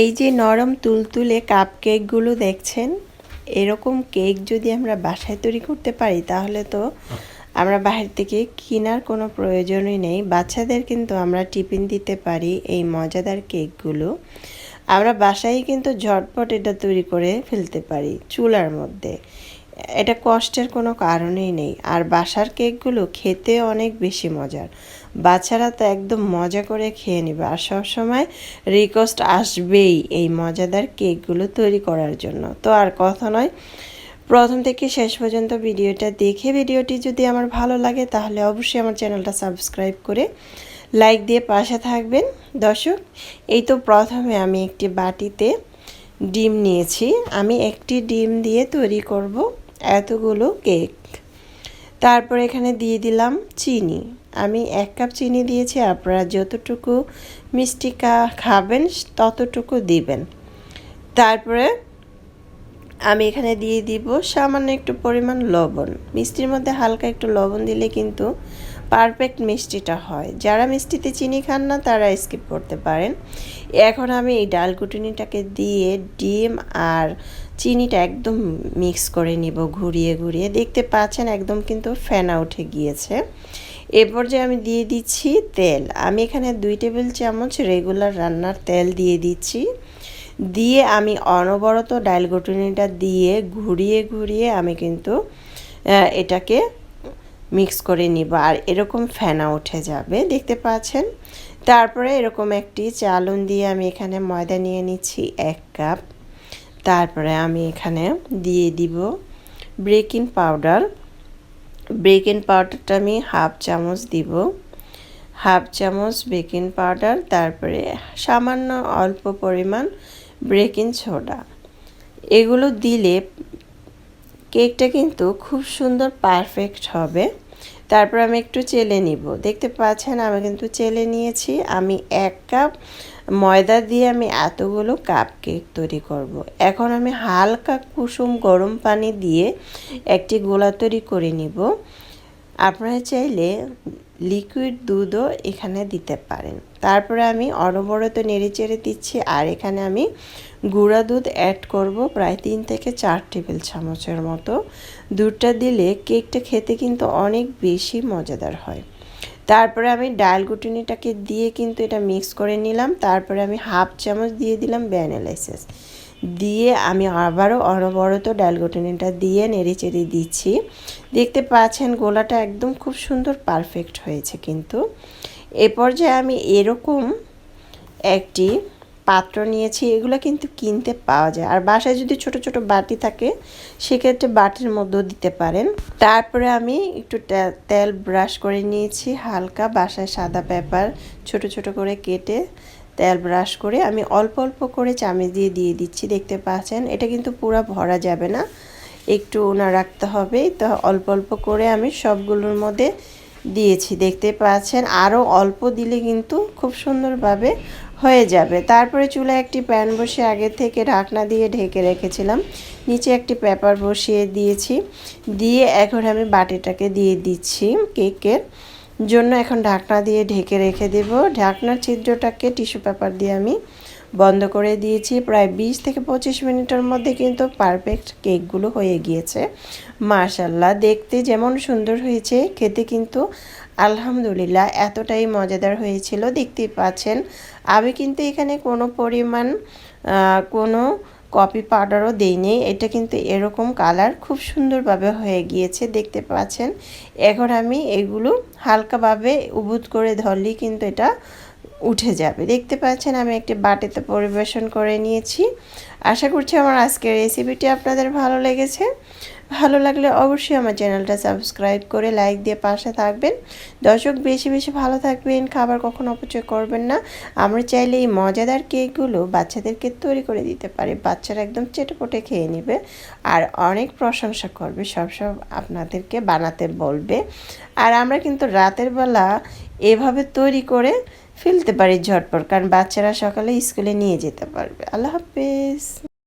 এই যে নরম তুলতুলে কাপকেকগুলো দেখছেন, এরকম কেক যদি আমরা বাসায় তৈরি করতে পারি তাহলে তো আমরা বাহির থেকে কেনার কোনো প্রয়োজনই নেই। বাচ্চাদের কিন্তু আমরা টিফিন দিতে পারি এই মজাদার কেকগুলো। আমরা বাসায় কিন্তু ঝটপট এটা তৈরি করে ফেলতে পারি চুলার মধ্যে। এটা কষ্টের কোনো কারণেই নেই। আর বাসার কেকগুলো খেতে অনেক বেশি মজার। বাচ্চারা তো একদম মজা করে খেয়ে নেবে, আর সবসময় রিকোয়েস্ট আসবেই এই মজাদার কেকগুলো তৈরি করার জন্য। তো আর কথা নয়, প্রথম থেকে শেষ পর্যন্ত ভিডিওটা দেখে ভিডিওটি যদি আমার ভালো লাগে তাহলে অবশ্যই আমার চ্যানেলটা সাবস্ক্রাইব করে লাইক দিয়ে পাশে থাকবেন। দর্শক, এই তো প্রথমে আমি একটি বাটিতে ডিম নিয়েছি। আমি একটি ডিম দিয়ে তৈরি করব এতগুলো কেক। তারপর এখানে দিয়ে দিলাম চিনি। আমি 1 কাপ চিনি দিয়েছি, আপনারা যতটুকু মিষ্টি খাবেন ততটুকু দিবেন। তারপরে আমি এখানে দিয়ে দিব সামান্য একটু পরিমাণ লবণ। মিষ্টির মধ্যে হালকা একটু লবণ দিলে কিন্তু পারফেক্ট মিষ্টিটা হয়। যারা মিষ্টিতে চিনি খান না তারা স্কিপ করতে পারেন। এখন আমি এই ডাল কুটুনিটাকে দিয়ে ডিম আর চিনিটা একদম মিক্স করে নিব ঘুরিয়ে ঘুরিয়ে। দেখতে পাচ্ছেন একদম কিন্তু ফেনা উঠে গিয়েছে। এরপর যে আমি দিয়ে দিচ্ছি তেল। আমি এখানে 2 টেবিল চামচ রেগুলার রান্নার তেল দিয়ে দিচ্ছি। দিয়ে আমি অনবরত ডাল ঘুটুনিটা দিয়ে ঘুরিয়ে ঘুরিয়ে আমি কিন্তু এটাকে মিক্স করে নিব, আর এরকম ফেনা উঠে যাবে, দেখতে পাচ্ছেন। তারপরে এরকম একটি চালন দিয়ে আমি এখানে ময়দা নিয়ে নিচ্ছি 1 কাপ। তারপরে আমি এখানে দিয়ে দিব বেকিং পাউডার। বেকিং পাউডারটা আমি 1/2 চামচ দিব, 1/2 চামচ বেকিং পাউডার। তারপরে সামান্য অল্প পরিমাণ বেকিং সোডা। এগুলো দিলে কেকটা কিন্তু খুব সুন্দর পারফেক্ট হবে। তারপর আমি একটু চেলে নিব। দেখতে পাচ্ছেন আমি কিন্তু চেলে নিয়েছি। আমি 1 কাপ ময়দা দিয়ে আমি এতগুলো কাপ কেক তৈরি করব। এখন আমি হালকা কুসুম গরম পানি দিয়ে একটি গোলা তৈরি করে নিব। আপনারা চাইলে লিকুইড দুধও এখানে দিতে পারেন। তারপরে আমি অনবরত নেড়েচেড়ে দিচ্ছি, আর এখানে আমি গুঁড়া দুধ অ্যাড করব প্রায় 3 থেকে 4 টেবিল চামচের মতো। দুধটা দিলে কেকটা খেতে কিন্তু অনেক বেশি মজাদার হয়। তারপরে আমি ডাল ঘুটুনিটাকে দিয়ে কিন্তু এটা মিক্স করে নিলাম। তারপরে আমি 1/2 চামচ দিয়ে দিলাম ভ্যানিলা এসেন্স। দিয়ে আমি আবারও অনবরত ডাল ঘুটুনিটা দিয়ে নেড়েচেড়ে দিচ্ছি। দেখতে পাচ্ছেন গোলাটা একদম খুব সুন্দর পারফেক্ট হয়েছে। কিন্তু এ পর্যায়ে আমি এরকম একটি পাত্র নিয়েছি। এগুলো কিন্তু কিনতে পাওয়া যায়, আর বাসায় যদি ছোট ছোট বাটি থাকে সেক্ষেত্রে বাটির মধ্যেও দিতে পারেন। তারপরে আমি একটু তেল ব্রাশ করে নিয়েছি হালকা। বাসায় সাদা পেপার ছোট ছোট করে কেটে তেল ব্রাশ করে আমি অল্প অল্প করে চামচ দিয়ে দিয়ে দিচ্ছি। দেখতে পাচ্ছেন এটা কিন্তু পুরো ভরা যাবে না, একটু উনা রাখতে হবে। তো অল্প অল্প করে আমি সবগুলোর মধ্যে দিয়েছি, দেখতে পাচ্ছেন। আরও অল্প দিলে কিন্তু খুব সুন্দরভাবে হয়ে যাবে। তারপরে চুলায় একটি প্যান বসিয়ে আগে থেকে ঢাকনা দিয়ে ঢেকে রেখেছিলাম। নিচে একটি পেপার বসিয়ে দিয়েছি। দিয়ে এখন আমি বাটিটাকে দিয়ে দিচ্ছি কেকের জন্য। এখন ঢাকনা দিয়ে ঢেকে রেখে দেব। ঢাকনার ছিদ্রটাকে টিস্যু পেপার দিয়ে আমি বন্ধ করে দিয়েছি। প্রায় 20 থেকে 25 মিনিটের মধ্যে কিন্তু পারফেক্ট কেকগুলো হয়ে গিয়েছে। মাশাআল্লাহ, দেখতে যেমন সুন্দর হয়েছে খেতে কিন্তু আলহামদুলিল্লাহ এতটাই মজাদার হয়েছিল। দেখতেই পাচ্ছেন আমি কিন্তু এখানে কোনো পরিমাণ কোনো কফি পাউডারও দেইনি। এটা কিন্তু এরকম কালার খুব সুন্দরভাবে হয়ে গিয়েছে, দেখতে পাচ্ছেন। এখন আমি এগুলো হালকাভাবে উবুত করে ধরলেই কিন্তু এটা উঠে যাবে। দেখতে পাচ্ছেন আমি একটি বাটিতে পরিবেশন করে নিয়েছি। আশা করছি আমার আজকের রেসিপিটি আপনাদের ভালো লেগেছে। ভালো লাগলে অবশ্যই আমার চ্যানেলটা সাবস্ক্রাইব করে লাইক দিয়ে পাশে থাকবেন। দর্শক, বেশি বেশি ভালো থাকবেন, খাবার কখনো অপচয় করবেন না। আমরা চাইলে এই মজাদার কেকগুলো বাচ্চাদেরকে তৈরি করে দিতে পারি। বাচ্চারা একদম চেটেপুটে খেয়ে নেবে আর অনেক প্রশংসা করবে, সব আপনাদেরকে বানাতে বলবে। আর আমরা কিন্তু রাতের বেলা এভাবে তৈরি করে ফেলতে পারি ঝটপট, কারণ বাচ্চারা সকালে স্কুলে নিয়ে যেতে পারবে। আল্লাহ হাফেজ।